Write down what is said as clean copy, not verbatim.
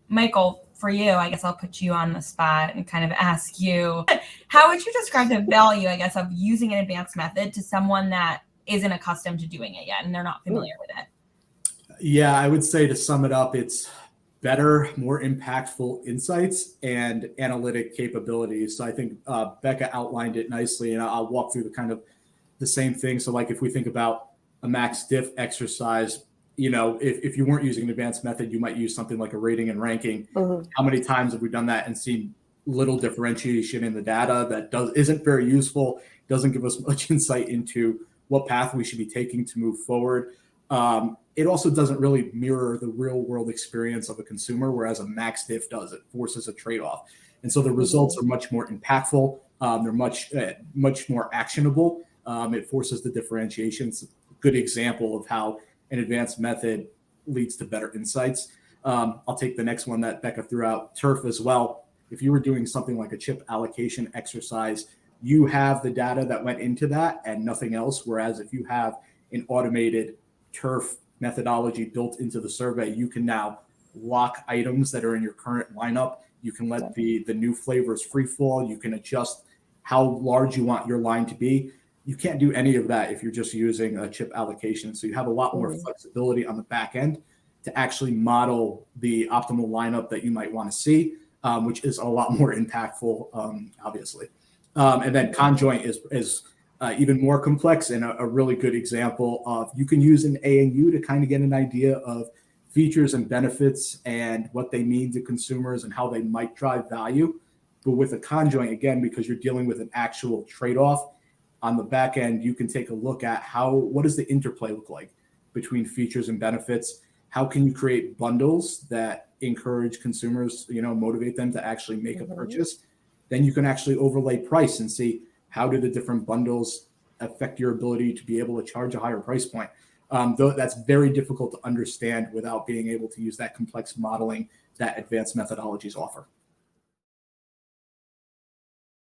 Michael, for you, I guess I'll put you on the spot and kind of ask you, how would you describe the value, I guess, of using an advanced method to someone that isn't accustomed to doing it yet and they're not familiar with it? Yeah, I would say to sum it up, it's better, more impactful insights and analytic capabilities. So I think Becca outlined it nicely, and I'll walk through the kind of the same thing. So like if we think about a max diff exercise, if you weren't using an advanced method, you might use something like a rating and ranking. Mhm. How many times have we done that and seen little differentiation in the data that isn't very useful, doesn't give us much insight into what path we should be taking to move forward. It also doesn't really mirror the real world experience of a consumer, whereas a max diff does. It forces a trade-off. And so the results are much more impactful. They're much more actionable. It forces the differentiation. It's a good example of how an advanced method leads to better insights. I'll take the next one that Becca threw out, turf as well. If you were doing something like a chip allocation exercise, you have the data that went into that and nothing else. Whereas if you have an automated turf methodology built into the survey, you can now lock items that are in your current lineup. You can let the new flavors free fall. You can adjust how large you want your line to be. You can't do any of that if you're just using a chip allocation. So you have a lot more flexibility on the back end to actually model the optimal lineup that you might want to see, which is a lot more impactful, obviously. And then conjoint is even more complex, and a really good example of you can use an ANU to kind of get an idea of features and benefits and what they mean to consumers and how they might drive value. But with a conjoint, again, because you're dealing with an actual trade-off on the back end, you can take a look at what does the interplay look like between features and benefits? How can you create bundles that encourage consumers, motivate them to actually make a purchase? Then you can actually overlay price and see how do the different bundles affect your ability to be able to charge a higher price point. Though that's very difficult to understand without being able to use that complex modeling that advanced methodologies offer.